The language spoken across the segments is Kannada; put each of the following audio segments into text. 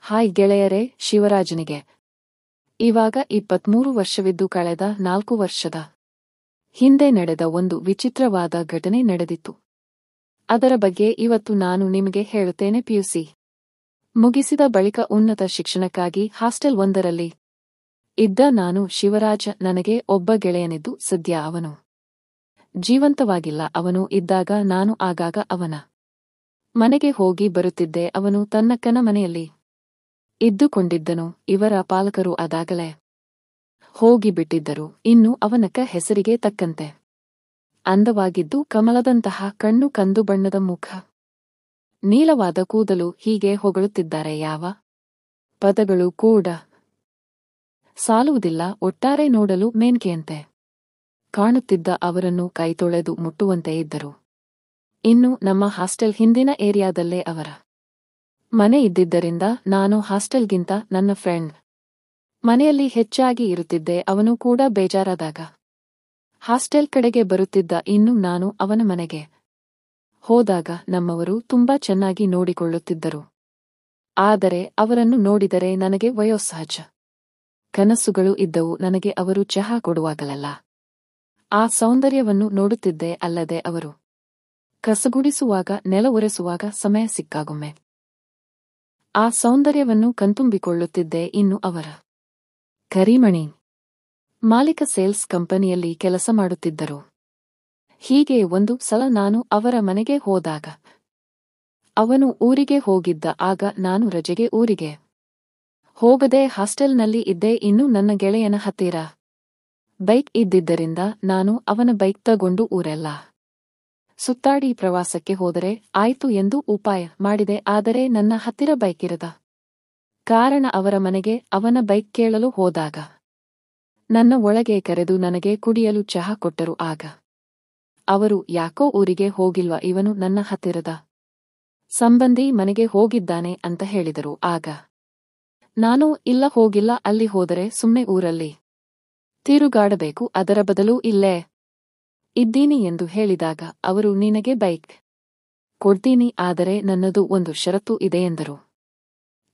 ಹಾಯ್ ಗೆಳೆಯರೇ, ಶಿವರಾಜನಿಗೆ ಇವಾಗ 23 ವರ್ಷವಿದ್ದು ಕಳೆದ 4 ವರ್ಷದ ಹಿಂದೆ ನಡೆದ ಒಂದು ವಿಚಿತ್ರವಾದ ಘಟನೆ ನಡೆದಿತ್ತು. ಅದರ ಬಗ್ಗೆ ಇವತ್ತು ನಾನು ನಿಮಗೆ ಹೇಳುತ್ತೇನೆ. ಪಿಯುಸಿ ಮುಗಿಸಿದ ಬಳಿಕ ಉನ್ನತ ಶಿಕ್ಷಣಕ್ಕಾಗಿ ಹಾಸ್ಟೆಲ್ ಒಂದರಲ್ಲಿ ಇದ್ದ ನಾನು ಶಿವರಾಜ. ನನಗೆ ಒಬ್ಬ ಗೆಳೆಯನಿದ್ದು, ಸದ್ಯ ಅವನು ಜೀವಂತವಾಗಿಲ್ಲ. ಅವನು ಇದ್ದಾಗ ನಾನು ಆಗಾಗ ಅವನ ಮನೆಗೆ ಹೋಗಿ ಬರುತ್ತಿದ್ದೆ. ಅವನು ತನ್ನಕ್ಕನ ಮನೆಯಲ್ಲಿ ಇದ್ದುಕೊಂಡಿದ್ದನು. ಇವರ ಪಾಲಕರು ಅದಾಗಲೇ ಹೋಗಿಬಿಟ್ಟಿದ್ದರು. ಇನ್ನು ಅವನಕ್ಕ ಹೆಸರಿಗೆ ತಕ್ಕಂತೆ ಅಂದವಾಗಿದ್ದು, ಕಮಲದಂತಹ ಕಣ್ಣು, ಕಂದು ಬಣ್ಣದ ಮುಖ, ನೀಳವಾದ ಕೂದಲು, ಹೀಗೆ ಹೊಗಳುತ್ತಿದ್ದಾರೆ. ಯಾವ ಪದಗಳು ಕೂಡ ಸಾಲುವುದಿಲ್ಲ. ಒಟ್ಟಾರೆ ನೋಡಲು ಮೇನ್ಕೆಯಂತೆ ಕಾಣುತ್ತಿದ್ದ ಅವರನ್ನು ಕೈತೊಳೆದು ಮುಟ್ಟುವಂತೆ ಇದ್ದರು. ಇನ್ನು ನಮ್ಮ ಹಾಸ್ಟೆಲ್ ಹಿಂದಿನ ಏರಿಯಾದಲ್ಲೇ ಅವರ ಮನೆ ಇದ್ದಿದ್ದರಿಂದ ನಾನು ಹಾಸ್ಟೆಲ್ಗಿಂತ ನನ್ನ ಫ್ರೆಂಡ್ ಮನೆಯಲ್ಲಿ ಹೆಚ್ಚಾಗಿ ಇರುತ್ತಿದ್ದೆ. ಅವನು ಕೂಡ ಬೇಜಾರಾದಾಗ ಹಾಸ್ಟೆಲ್ ಕಡೆಗೆ ಬರುತ್ತಿದ್ದ. ಇನ್ನು ನಾನು ಅವನ ಮನೆಗೆ ಹೋದಾಗ ನಮ್ಮವರು ತುಂಬಾ ಚೆನ್ನಾಗಿ ನೋಡಿಕೊಳ್ಳುತ್ತಿದ್ದರು. ಆದರೆ ಅವರನ್ನು ನೋಡಿದರೆ ನನಗೆ ವಯೋಸಹಜ ಕನಸುಗಳು ಇದ್ದವು. ನನಗೆ ಅವರು ಚಹಾ ಕೊಡುವಾಗಲೆಲ್ಲ ಆ ಸೌಂದರ್ಯವನ್ನು ನೋಡುತ್ತಿದ್ದೆ. ಅಲ್ಲದೆ ಅವರು ಕಸಗುಡಿಸುವಾಗ, ನೆಲ ಒರೆಸುವಾಗ ಸಮಯ ಸಿಕ್ಕಾಗೊಮ್ಮೆ ಆ ಸೌಂದರ್ಯವನ್ನು ಕಣ್ತುಂಬಿಕೊಳ್ಳುತ್ತಿದ್ದೆ. ಇನ್ನು ಅವರ ಕರಿಮಣಿ ಮಾಲೀಕ ಸೇಲ್ಸ್ ಕಂಪನಿಯಲ್ಲಿ ಕೆಲಸ ಮಾಡುತ್ತಿದ್ದರು. ಹೀಗೆ ಒಂದು ಸಲ ನಾನು ಅವರ ಮನೆಗೆ ಹೋದಾಗ ಅವನು ಊರಿಗೆ ಹೋಗಿದ್ದ. ಆಗ ನಾನು ರಜೆಗೆ ಊರಿಗೆ ಹೋಗದೆ ಹಾಸ್ಟೆಲ್ನಲ್ಲಿ ಇದ್ದೆ. ಇನ್ನು ನನ್ನ ಗೆಳೆಯನ ಹತ್ತಿರ ಬೈಕ್ ಇದ್ದಿದ್ದರಿಂದ ನಾನು ಅವನ ಬೈಕ್ ತಗೊಂಡು ಊರೆಲ್ಲ ಸುತ್ತಾಡಿ ಪ್ರವಾಸಕ್ಕೆ ಹೋದರೆ ಆಯ್ತು ಎಂದು ಉಪಾಯ ಮಾಡಿದೆ. ಆದರೆ ನನ್ನ ಹತ್ತಿರ ಬೈಕ್ ಇರದ ಕಾರಣ ಅವರ ಮನೆಗೆ ಅವನ ಬೈಕ್ ಕೇಳಲು ಹೋದಾಗ ನನ್ನ ಒಳಗೆ ಕರೆದು ನನಗೆ ಕುಡಿಯಲು ಚಹಾ ಕೊಟ್ಟರು. ಆಗ ಅವರು, ಯಾಕೋ ಊರಿಗೆ ಹೋಗಿಲ್ವಾ, ಇವನು ನನ್ನ ಹತ್ತಿರದ ಸಂಬಂಧಿ ಮನೆಗೆ ಹೋಗಿದ್ದಾನೆ ಅಂತ ಹೇಳಿದರು. ಆಗ ನಾನು, ಇಲ್ಲ ಹೋಗಿಲ್ಲ, ಅಲ್ಲಿ ಹೋದರೆ ಸುಮ್ನೆ ಊರಲ್ಲಿ ತಿರುಗಾಡಬೇಕು, ಅದರ ಬದಲು ಇಲ್ಲೇ ಇದ್ದೀನಿ ಎಂದು ಹೇಳಿದಾಗ ಅವರು, ನಿನಗೆ ಬೈಕ್ ಕೊಡ್ತೀನಿ, ಆದರೆ ನನ್ನದು ಒಂದು ಷರತ್ತು ಇದೆ ಎಂದರು.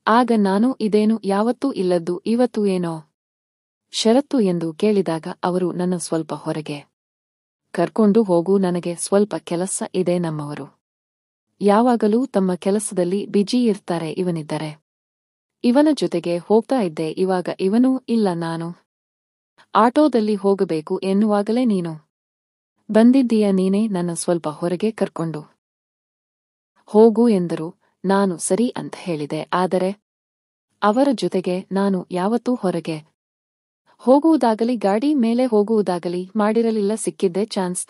ಆಗ ನಾನು, ಇದೇನು ಯಾವತ್ತೂ ಇಲ್ಲದ್ದು, ಇವತ್ತು ಏನೋ ಷರತ್ತು ಎಂದು ಕೇಳಿದಾಗ ಅವರು ನನ್ನ ಸ್ವಲ್ಪ ಹೊರಗೆ ಕರ್ಕೊಂಡು ಹೋಗು, ನನಗೆ ಸ್ವಲ್ಪ ಕೆಲಸ ಇದೆ. ನಮ್ಮವರು ಯಾವಾಗಲೂ ತಮ್ಮ ಕೆಲಸದಲ್ಲಿ ಬಿಜಿ ಇರ್ತಾರೆ. ಇವನಿದ್ದರೆ ಇವನ ಜೊತೆಗೆ ಹೋಗ್ತಾ ಇದ್ದೆ. ಇವಾಗ ಇವನೂ ಇಲ್ಲ, ನಾನು ಆಟೋದಲ್ಲಿ ಹೋಗಬೇಕು ಎನ್ನುವಾಗಲೇ ನೀನು ಬಂದಿದ್ದೀಯ, ನೀನೇ ನನ್ನ ಸ್ವಲ್ಪ ಹೊರಗೆ ಕರ್ಕೊಂಡು ಹೋಗು ಎಂದರು. ನಾನು ಸರಿ ಅಂತ ಹೇಳಿದೆ. ಆದರೆ ಅವರ ಜೊತೆಗೆ ನಾನು ಯಾವತ್ತೂ ಹೊರಗೆ ಹೋಗುವುದಾಗಲಿ ಗಾಡಿ ಮೇಲೆ ಹೋಗುವುದಾಗಲಿ ಮಾಡಿರಲಿಲ್ಲ. ಸಿಕ್ಕಿದ್ದೆ ಚಾನ್ಸ್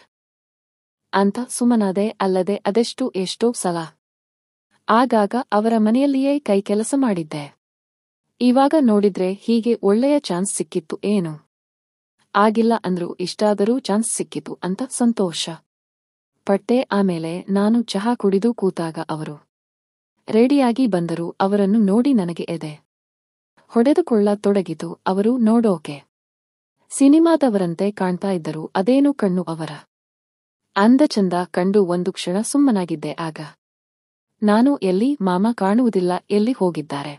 ಅಂತ ಸುಮ್ಮನಾದೆ. ಅಲ್ಲದೆ ಅದೆಷ್ಟು ಎಷ್ಟೋ ಸಲ ಆಗಾಗ ಅವರ ಮನೆಯಲ್ಲಿಯೇ ಕೈ ಕೆಲಸ ಮಾಡಿದ್ದೆ. ಇವಾಗ ನೋಡಿದ್ರೆ ಹೀಗೆ ಒಳ್ಳೆಯ ಚಾನ್ಸ್ ಸಿಕ್ಕಿತ್ತು. ಏನು ಆಗಿಲ್ಲ ಅಂದ್ರು, ಇಷ್ಟಾದರೂ ಚಾನ್ಸ್ ಸಿಕ್ಕಿತು ಅಂತ ಸಂತೋಷ ಪಟ್ಟೆ. ಆಮೇಲೆ ನಾನು ಚಹಾ ಕುಡಿದು ಕೂತಾಗ ಅವರು ರೆಡಿಯಾಗಿ ಬಂದರು. ಅವರನ್ನು ನೋಡಿ ನನಗೆ ಎದೆ ಹೊಡೆದುಕೊಳ್ಳತೊಡಗಿತು. ಅವರು ನೋಡೋಕೆ ಸಿನಿಮಾದವರಂತೆ ಕಾಣ್ತಾ ಇದ್ದರು. ಅದೇನು ಕಣ್ಣು ಅವರ ಅಂದಚಂದ ಕಂಡು ಒಂದು ಕ್ಷಣ ಸುಮ್ಮನಾಗಿದ್ದೆ. ಆಗ ನಾನು, ಎಲ್ಲಿ ಮಾಮ ಕಾಣುವುದಿಲ್ಲ, ಎಲ್ಲಿ ಹೋಗಿದ್ದಾರೆ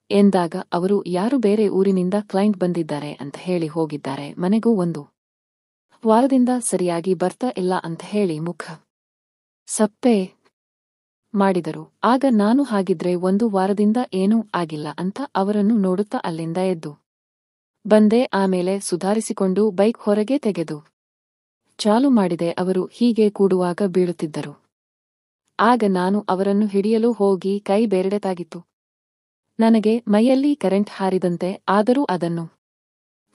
ಎಂದಾಗ ಅವರು, ಯಾರು ಬೇರೆ ಊರಿನಿಂದ ಕ್ಲೈಂಟ್ ಬಂದಿದ್ದಾರೆ ಅಂತ ಹೇಳಿ ಹೋಗಿದ್ದಾರೆ. ಮನೆಗೂ ಒಂದು ವಾರದಿಂದ ಸರಿಯಾಗಿ ಬರ್ತಾ ಇಲ್ಲ ಅಂತ ಹೇಳಿ ಮುಖ ಸಪ್ಪೆ ಮಾಡಿದರು. ಆಗ ನಾನು, ಹಾಗಿದ್ರೆ ಒಂದು ವಾರದಿಂದ ಏನೂ ಆಗಿಲ್ಲ ಅಂತ ಅವರನ್ನು ನೋಡುತ್ತಾ ಅಲ್ಲಿಂದ ಎದ್ದು ಬಂದೆ. ಆಮೇಲೆ ಸುಧಾರಿಸಿಕೊಂಡು ಬೈಕ್ ಹೊರಗೆ ತೆಗೆದು ಚಾಲು ಮಾಡಿದೆ. ಅವರು ಹೀಗೆ ಕೂಡುವಾಗ ಬೀಳುತ್ತಿದ್ದರು. ಆಗ ನಾನು ಅವರನ್ನು ಹಿಡಿಯಲು ಹೋಗಿ ಕೈ ಬೆರಡೆತಾಗಿತ್ತು. ನನಗೆ ಮೈಯಲ್ಲಿ ಕರೆಂಟ್ ಹಾರಿದಂತೆ. ಆದರೂ ಅದನ್ನು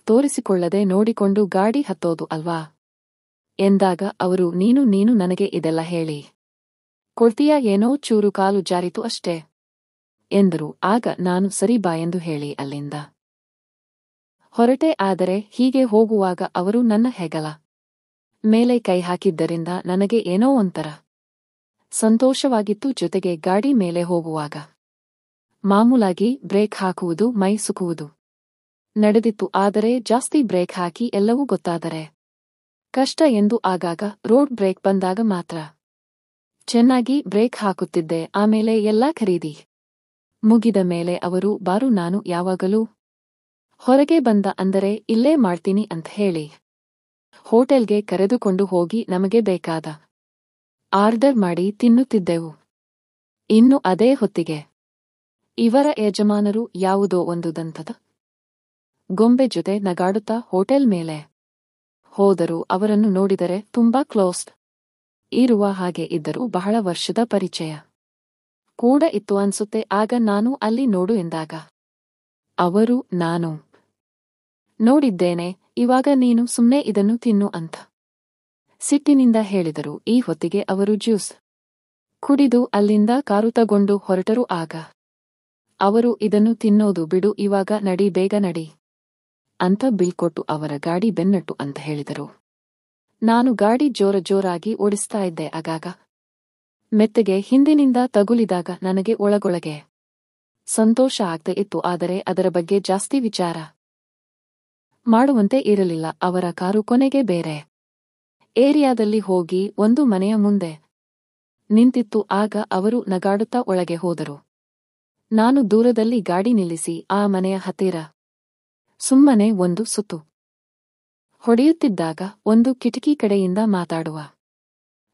ತೋರಿಸಿಕೊಳ್ಳದೆ ನೋಡಿಕೊಂಡು ಗಾಡಿ ಹತ್ತೋದು ಅಲ್ವಾ ಎಂದಾಗ ಅವರು, ನೀನು ನನಗೆ ಇದೆಲ್ಲ ಹೇಳಿ ಕೊಡ್ತೀಯಾ, ಏನೋ ಚೂರು ಕಾಲು ಜಾರಿತು ಅಷ್ಟೇ ಎಂದರು. ಆಗ ನಾನು, ಸರಿ ಬಾ ಎಂದು ಹೇಳಿ ಅಲ್ಲಿಂದ ಹೊರಟೆ. ಆದರೆ ಹೀಗೆ ಹೋಗುವಾಗ ಅವರು ನನ್ನ ಹೆಗಲ ಮೇಲೆ ಕೈ ಹಾಕಿದ್ದರಿಂದ ನನಗೆ ಏನೋ ಒಂಥರ ಸಂತೋಷವಾಗಿತ್ತು. ಜೊತೆಗೆ ಗಾಡಿ ಮೇಲೆ ಹೋಗುವಾಗ ಮಾಮೂಲಾಗಿ ಬ್ರೇಕ್ ಹಾಕುವುದು, ಮೈ ಸುಕುವುದು ನಡೆದಿತ್ತು. ಆದರೆ ಜಾಸ್ತಿ ಬ್ರೇಕ್ ಹಾಕಿ ಎಲ್ಲವೂ ಗೊತ್ತಾದರೆ ಕಷ್ಟ ಎಂದು ಆಗಾಗ ರೋಡ್ ಬ್ರೇಕ್ ಬಂದಾಗ ಮಾತ್ರ ಚೆನ್ನಾಗಿ ಬ್ರೇಕ್ ಹಾಕುತ್ತಿದ್ದೆ. ಆಮೇಲೆ ಎಲ್ಲಾ ಖರೀದಿ ಮುಗಿದ ಮೇಲೆ ಅವರು ಬಾರು ನಾನು ಯಾವಾಗಲೂ ಹೊರಗೆ ಬಂದ ಅಂದರೆ ಇಲ್ಲೇ ಮಾಡ್ತೀನಿ ಅಂತ ಹೇಳಿ ಹೋಟೆಲ್ಗೆ ಕರೆದುಕೊಂಡು ಹೋಗಿ ನಮಗೆ ಬೇಕಾದ ಆರ್ಡರ್ ಮಾಡಿ ತಿನ್ನುತ್ತಿದ್ದೆವು. ಇನ್ನು ಅದೇ ಹೊತ್ತಿಗೆ ಇವರ ಯಜಮಾನರು ಯಾವುದೋ ಒಂದು ದಂತದ ಗೊಂಬೆ ಜೊತೆ ನಗಾಡುತ್ತಾ ಹೋಟೆಲ್ ಮೇಲೆ ಹೋದರು. ಅವರನ್ನು ನೋಡಿದರೆ ತುಂಬಾ ಕ್ಲೋಸ್ಡ್ ಇರುವ ಹಾಗೆ ಇದ್ದರು. ಬಹಳ ವರ್ಷದ ಪರಿಚಯ ಕೂಡ ಇತ್ತು ಅನ್ಸುತ್ತೆ. ಆಗ ನಾನು ಅಲ್ಲಿ ನೋಡು ಎಂದಾಗ ಅವರು ನಾನು ನೋಡಿದ್ದೇನೆ, ಇವಾಗ ನೀನು ಸುಮ್ನೆ ಇದನ್ನು ತಿನ್ನು ಅಂತ ಸಿಟ್ಟಿನಿಂದ ಹೇಳಿದರು. ಈ ಹೊತ್ತಿಗೆ ಅವರು ಜ್ಯೂಸ್ ಕುಡಿದು ಅಲ್ಲಿಂದ ಕಾರು ತಗೊಂಡು ಹೊರಟರು. ಆಗ ಅವರು ಇದನ್ನು ತಿನ್ನೋದು ಬಿಡು, ಇವಾಗ ನಡಿ, ಬೇಗ ನಡಿ ಅಂತ ಬೀಳ್ಕೊಟ್ಟು ಅವರ ಗಾಡಿ ಬೆನ್ನಟ್ಟು ಅಂತ ಹೇಳಿದರು. ನಾನು ಗಾಡಿ ಜೋರಾಗಿ ಓಡಿಸ್ತಾ ಇದ್ದೆ. ಆಗಾಗ ಮೆತ್ತಗೆ ಹಿಂದಿನಿಂದ ತಗುಲಿದಾಗ ನನಗೆ ಒಳಗೊಳಗೆ ಸಂತೋಷ ಆಗ್ತಾ ಇತ್ತು. ಆದರೆ ಅದರ ಬಗ್ಗೆ ಜಾಸ್ತಿ ವಿಚಾರ ಮಾಡುವಂತೆ ಇರಲಿಲ್ಲ. ಅವರ ಕಾರು ಕೊನೆಗೆ ಬೇರೆ ಏರಿಯಾದಲ್ಲಿ ಹೋಗಿ ಒಂದು ಮನೆಯ ಮುಂದೆ ನಿಂತಿತ್ತು. ಆಗ ಅವರು ನಗಾಡುತ್ತಾ ಒಳಗೆ ಹೋದರು. ನಾನು ದೂರದಲ್ಲಿ ಗಾಡಿ ನಿಲ್ಲಿಸಿ ಆ ಮನೆಯ ಹತ್ತಿರ ಸುಮ್ಮನೆ ಒಂದು ಸುತ್ತು ಹೊಡೆಯುತ್ತಿದ್ದಾಗ ಒಂದು ಕಿಟಕಿ ಕಡೆಯಿಂದ ಮಾತಾಡುವ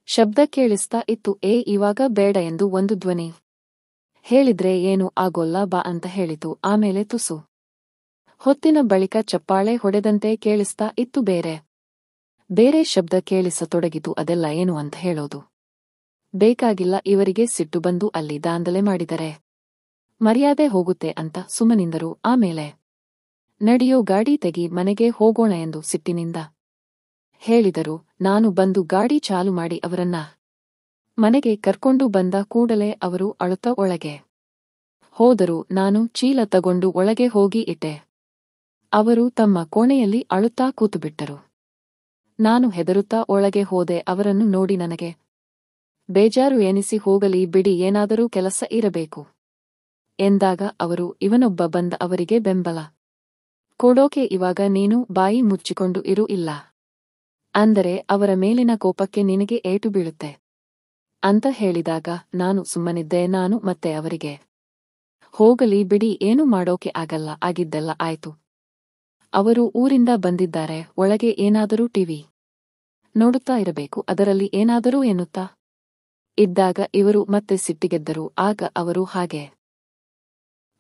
ಶಬ್ದ ಕೇಳಿಸ್ತಾ ಇತ್ತು. ಇವಾಗ ಬೇಡ ಎಂದು ಒಂದು ಧ್ವನಿ ಹೇಳಿದ್ರೆ ಏನು ಆಗೋಲ್ಲ ಬಾ ಅಂತ ಹೇಳಿತು. ಆಮೇಲೆ ತುಸು ಹೊತ್ತಿನ ಬಳಿಕ ಚಪ್ಪಾಳೆ ಹೊಡೆದಂತೆ ಕೇಳಿಸ್ತಾ ಇತ್ತು. ಬೇರೆ ಶಬ್ದ ಕೇಳಿಸತೊಡಗಿತು. ಅದೆಲ್ಲ ಏನು ಅಂತ ಹೇಳೋದು ಬೇಕಾಗಿಲ್ಲ, ಇವರಿಗೆ ಸಿಟ್ಟು ಬಂದು ಅಲ್ಲಿ ದಾಂಧಲೆ ಮಾಡಿದರೆ ಮರ್ಯಾದೆ ಹೋಗುತ್ತೆ ಅಂತ ಸುಮ್ಮನಿಂದರು. ಆಮೇಲೆ ನಡೆಯೋ, ಗಾಡಿ ತೆಗಿ, ಮನೆಗೆ ಹೋಗೋಣ ಎಂದು ಸಿಟ್ಟಿನಿಂದ ಹೇಳಿದರು. ನಾನು ಬಂದು ಗಾಡಿ ಚಾಲು ಮಾಡಿ ಅವರನ್ನ ಮನೆಗೆ ಕರ್ಕೊಂಡು ಬಂದ ಕೂಡಲೇ ಅವರು ಅಳುತ್ತಾ ಒಳಗೆ ಹೋದರು. ನಾನು ಚೀಲ ತಗೊಂಡು ಒಳಗೆ ಹೋಗಿ ಇಟ್ಟೆ. ಅವರು ತಮ್ಮ ಕೋಣೆಯಲ್ಲಿ ಅಳುತ್ತಾ ಕೂತುಬಿಟ್ಟರು. ನಾನು ಹೆದರುತ್ತಾ ಒಳಗೆ ಹೋದೆ. ಅವರನ್ನು ನೋಡಿ ನನಗೆ ಬೇಜಾರು ಎನಿಸಿ, ಹೋಗಲಿ ಬಿಡಿ, ಏನಾದರೂ ಕೆಲಸ ಇರಬೇಕು ಎಂದಾಗ ಅವರು ಇವನೊಬ್ಬ ಬಂದ ಅವರಿಗೆ ಬೆಂಬಲ ಕೊಡೋಕೆ, ಇವಾಗ ನೀನು ಬಾಯಿ ಮುಚ್ಚಿಕೊಂಡು ಇರು, ಇಲ್ಲ ಅಂದರೆ ಅವರ ಮೇಲಿನ ಕೋಪಕ್ಕೆ ನಿನಗೆ ಏಟು ಬೀಳುತ್ತೆ ಅಂತ ಹೇಳಿದಾಗ ನಾನು ಸುಮ್ಮನಿದ್ದೆ. ನಾನು ಮತ್ತೆ ಅವರಿಗೆ ಹೋಗಲಿ ಬಿಡಿ, ಏನು ಮಾಡೋಕೆ ಆಗಲ್ಲ, ಆಗಿದ್ದೆಲ್ಲ ಆಯ್ತು. ಅವರು ಊರಿಂದ ಬಂದಿದ್ದಾರೆ, ಒಳಗೆ ಏನಾದರೂ ಟಿವಿ ನೋಡುತ್ತಾ ಇರಬೇಕು, ಅದರಲ್ಲಿ ಏನಾದರೂ ಎನ್ನುತ್ತಾ ಇದ್ದಾಗ ಇವರು ಮತ್ತೆ ಸಿಟ್ಟಿಗೆದ್ದರು. ಆಗ ಅವರು ಹಾಗೆ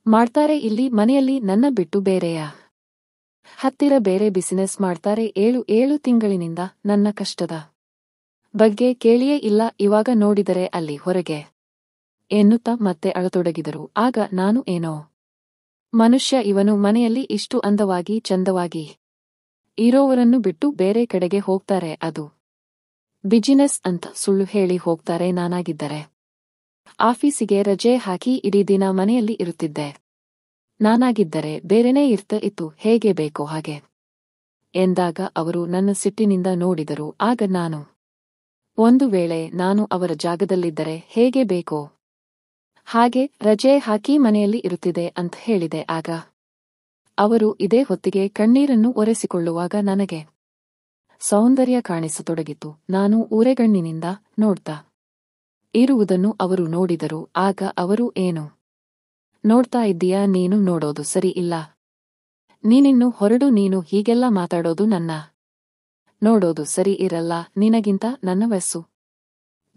ಮಾಡ್ತಾರೆ, ಇಲ್ಲಿ ಮನೆಯಲ್ಲಿ ನನ್ನ ಬಿಟ್ಟು ಬೇರೆಯ ಹತ್ತಿರ ಬೇರೆ ಬಿಸಿನೆಸ್ ಮಾಡ್ತಾರೆ, 7 ತಿಂಗಳಿನಿಂದ ನನ್ನ ಕಷ್ಟದ ಬಗ್ಗೆ ಕೇಳಿಯೇ ಇಲ್ಲ, ಇವಾಗ ನೋಡಿದರೆ ಅಲ್ಲಿ ಹೊರಗೆ ಎನ್ನುತ್ತಾ ಮತ್ತೆ ಅಳತೊಡಗಿದರು. ಆಗ ನಾನು ಏನೋ ಮನುಷ್ಯ ಇವನು ಮನೆಯಲ್ಲಿ ಇಷ್ಟು ಅಂದವಾಗಿ ಚಂದವಾಗಿ ಇರೋವರನ್ನು ಬಿಟ್ಟು ಬೇರೆ ಕಡೆಗೆ ಹೋಗ್ತಾರೆ, ಅದು ಬಿಜಿನೆಸ್ ಅಂತ ಸುಳ್ಳು ಹೇಳಿ ಹೋಗ್ತಾರೆ. ನಾನಾಗಿದ್ದರೆ ಆಫೀಸಿಗೆ ರಜೆ ಹಾಕಿ ಇಡೀ ದಿನ ಮನೆಯಲ್ಲಿ ಇರುತ್ತಿದ್ದೆ. ನಾನಾಗಿದ್ದರೆ ಬೇರೆನೇ ಇತ್ತು, ಹೇಗೆ ಬೇಕೋ ಹಾಗೆ ಎಂದಾಗ ಅವರು ನನ್ನ ಸಿಟ್ಟಿನಿಂದ ನೋಡಿದರು. ಆಗ ನಾನು ಒಂದು ವೇಳೆ ನಾನು ಅವರ ಜಾಗದಲ್ಲಿದ್ದರೆ ಹೇಗೆ ಬೇಕೋ ಹಾಗೆ ರಜೆ ಹಾಕಿ ಮನೆಯಲ್ಲಿ ಇರುತ್ತಿದೆ ಅಂತ ಹೇಳಿದೆ. ಆಗ ಅವರು ಇದೇ ಹೊತ್ತಿಗೆ ಕಣ್ಣೀರನ್ನು ಒರೆಸಿಕೊಳ್ಳುವಾಗ ನನಗೆ ಸೌಂದರ್ಯ ಕಾಣಿಸತೊಡಗಿತು. ನಾನು ಊರೆಗಣ್ಣಿನಿಂದ ನೋಡ್ತಾ ಇರುವುದನ್ನು ಅವರು ನೋಡಿದರು. ಆಗ ಅವರು ಏನು ನೋಡ್ತಾ ಇದ್ದೀಯಾ, ನೀನು ನೋಡೋದು ಸರಿ ಇಲ್ಲ, ನೀನಿನ್ನು ಹೊರಡು, ನೀನು ಹೀಗೆಲ್ಲ ಮಾತಾಡೋದು ನನ್ನ ನೋಡೋದು ಸರಿ ಇರಲ್ಲ, ನಿನಗಿಂತ ನನ್ನ ವಯಸ್ಸು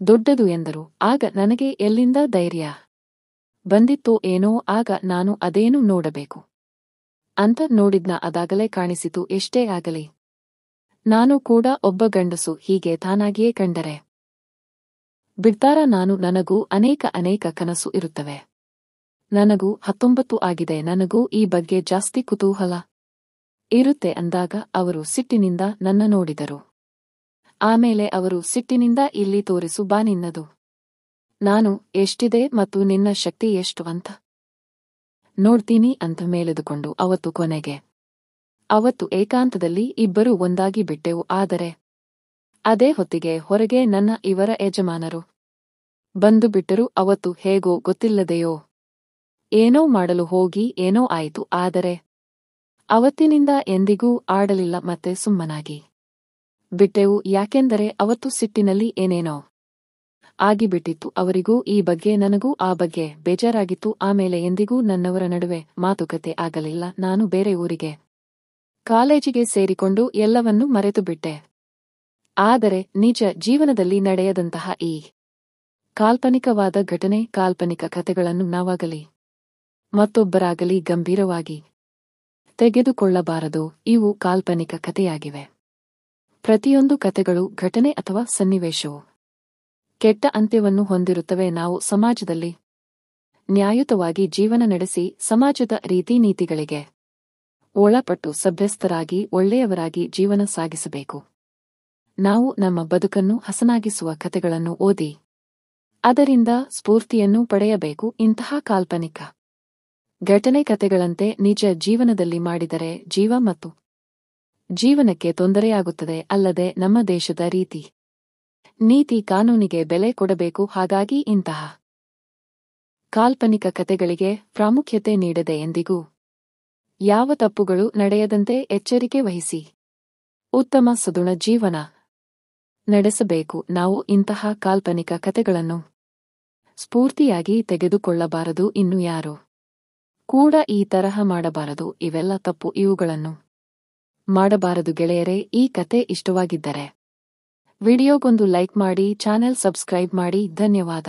ದೊಡ್ಡದು ಎಂದರು. ಆಗ ನನಗೆ ಎಲ್ಲಿಂದ ಧೈರ್ಯ ಬಂದಿತ್ತೋ ಏನೋ. ಆಗ ನಾನು ಅದೇನು ನೋಡಬೇಕು ಅಂತ ನೋಡಿದ್ನ, ಅದಾಗಲೇ ಕಾಣಿಸಿತು. ಎಷ್ಟೇ ಆಗಲಿ ನಾನು ಕೂಡ ಒಬ್ಬ ಗಂಡಸು, ಹೀಗೆ ತಾನಾಗಿಯೇ ಕಂಡರೆ ಬಿಡ್ತಾರ ನಾನು? ನನಗೂ ಅನೇಕ ಕನಸು ಇರುತ್ತವೆ. ನನಗೂ 19 ಆಗಿದೆ, ನನಗೂ ಈ ಬಗ್ಗೆ ಜಾಸ್ತಿ ಕುತೂಹಲ ಇರುತ್ತೆ ಅಂದಾಗ ಅವರು ಸಿಟ್ಟಿನಿಂದ ನನ್ನ ನೋಡಿದರು. ಆಮೇಲೆ ಅವರು ಸಿಟ್ಟಿನಿಂದ ಇಲ್ಲಿ ತೋರಿಸು ಬಾ ನಿನ್ನದು, ನಾನು ಎಷ್ಟಿದೆ ಮತ್ತು ನಿನ್ನ ಶಕ್ತಿ ಎಷ್ಟು ಅಂತ ನೋಡ್ತೀನಿ ಅಂತ ಮೇಲೆದುಕೊಂಡು ಅವತ್ತು ಏಕಾಂತದಲ್ಲಿ ಇಬ್ಬರು ಒಂದಾಗಿ ಬಿಟ್ಟೆವು. ಆದರೆ ಅದೇ ಹೊತ್ತಿಗೆ ಹೊರಗೆ ಇವರ ಯಜಮಾನರು ಬಂದು ಬಿಟ್ಟರು. ಅವತ್ತು ಹೇಗೋ ಗೊತ್ತಿಲ್ಲದೆಯೋ ಏನೋ ಮಾಡಲು ಹೋಗಿ ಏನೋ ಆಯಿತು. ಆದರೆ ಅವತ್ತಿನಿಂದ ಎಂದಿಗೂ ಆಡಲಿಲ್ಲ, ಮತ್ತೆ ಸುಮ್ಮನಾಗಿ ಬಿಟ್ಟೆವು. ಯಾಕೆಂದರೆ ಅವತ್ತು ಸಿಟ್ಟಿನಲ್ಲಿ ಏನೇನೋ ಆಗಿಬಿಟ್ಟಿತ್ತು. ಅವರಿಗೂ ಈ ಬಗ್ಗೆ ನನಗೂ ಆ ಬಗ್ಗೆ ಬೇಜಾರಾಗಿತ್ತು. ಆಮೇಲೆ ಎಂದಿಗೂ ನನ್ನವರ ನಡುವೆ ಮಾತುಕತೆ ಆಗಲಿಲ್ಲ. ನಾನು ಬೇರೆ ಊರಿಗೆ ಕಾಲೇಜಿಗೆ ಸೇರಿಕೊಂಡು ಎಲ್ಲವನ್ನೂ ಮರೆತುಬಿಟ್ಟೆ. ಆದರೆ ನಿಜ ಜೀವನದಲ್ಲಿ ನಡೆಯದಂತಹ ಈ ಕಾಲ್ಪನಿಕವಾದ ಘಟನೆ, ಕಾಲ್ಪನಿಕ ಕಥೆಗಳನ್ನು ನಾವಾಗಲಿ ಮತ್ತೊಬ್ಬರಾಗಲಿ ಗಂಭೀರವಾಗಿ ತೆಗೆದುಕೊಳ್ಳಬಾರದು. ಇವು ಕಾಲ್ಪನಿಕ ಕಥೆಯಾಗಿವೆ. ಪ್ರತಿಯೊಂದು ಕಥೆಗಳು, ಘಟನೆ ಅಥವಾ ಸನ್ನಿವೇಶವು ಕೆಟ್ಟ ಅಂತ್ಯವನ್ನು ಹೊಂದಿರುತ್ತವೆ. ನಾವು ಸಮಾಜದಲ್ಲಿ ನ್ಯಾಯಯುತವಾಗಿ ಜೀವನ ನಡೆಸಿ ಸಮಾಜದ ರೀತಿ ನೀತಿಗಳಿಗೆ ಒಳಪಟ್ಟು ಸಭ್ಯಸ್ಥರಾಗಿ ಒಳ್ಳೆಯವರಾಗಿ ಜೀವನ ಸಾಗಿಸಬೇಕು. ನಾವು ನಮ್ಮ ಬದುಕನ್ನು ಹಸನಾಗಿಸುವ ಕಥೆಗಳನ್ನು ಓದಿ ಅದರಿಂದ ಸ್ಫೂರ್ತಿಯನ್ನು ಪಡೆಯಬೇಕು. ಇಂತಹ ಕಾಲ್ಪನಿಕ ಘಟನೆ ಕಥೆಗಳಂತೆ ನಿಜ ಜೀವನದಲ್ಲಿ ಮಾಡಿದರೆ ಜೀವ ಮತ್ತು ಜೀವನಕ್ಕೆ ತೊಂದರೆಯಾಗುತ್ತದೆ. ಅಲ್ಲದೆ ನಮ್ಮ ದೇಶದ ರೀತಿ ನೀತಿ ಕಾನೂನಿಗೆ ಬೆಲೆ ಕೊಡಬೇಕು. ಹಾಗಾಗಿ ಇಂತಹ ಕಾಲ್ಪನಿಕ ಕಥೆಗಳಿಗೆ ಪ್ರಾಮುಖ್ಯತೆ ನೀಡದೆ ಎಂದಿಗೂ ಯಾವ ತಪ್ಪುಗಳು ನಡೆಯದಂತೆ ಎಚ್ಚರಿಕೆ ವಹಿಸಿ ಉತ್ತಮ ಸದೃಢ ಜೀವನ ನಡೆಸಬೇಕು. ನಾವು ಇಂತಹ ಕಾಲ್ಪನಿಕ ಕಥೆಗಳನ್ನು ಸ್ಫೂರ್ತಿಯಾಗಿ ತೆಗೆದುಕೊಳ್ಳಬಾರದು. ಇನ್ನು ಯಾರು ಕೂಡ ಈ ತರಹ ಮಾಡಬಾರದು. ಇವೆಲ್ಲ ತಪ್ಪು. ಇವುಗಳನ್ನು ಮಾಡಬಾರದು. ಗೆಳೆಯರೇ, ಈ ಕತೆ ಇಷ್ಟವಾಗಿದ್ದರೆ ವಿಡಿಯೋಗೊಂದು ಲೈಕ್ ಮಾಡಿ, ಚಾನೆಲ್ ಸಬ್ಸ್ಕ್ರೈಬ್ ಮಾಡಿ. ಧನ್ಯವಾದ.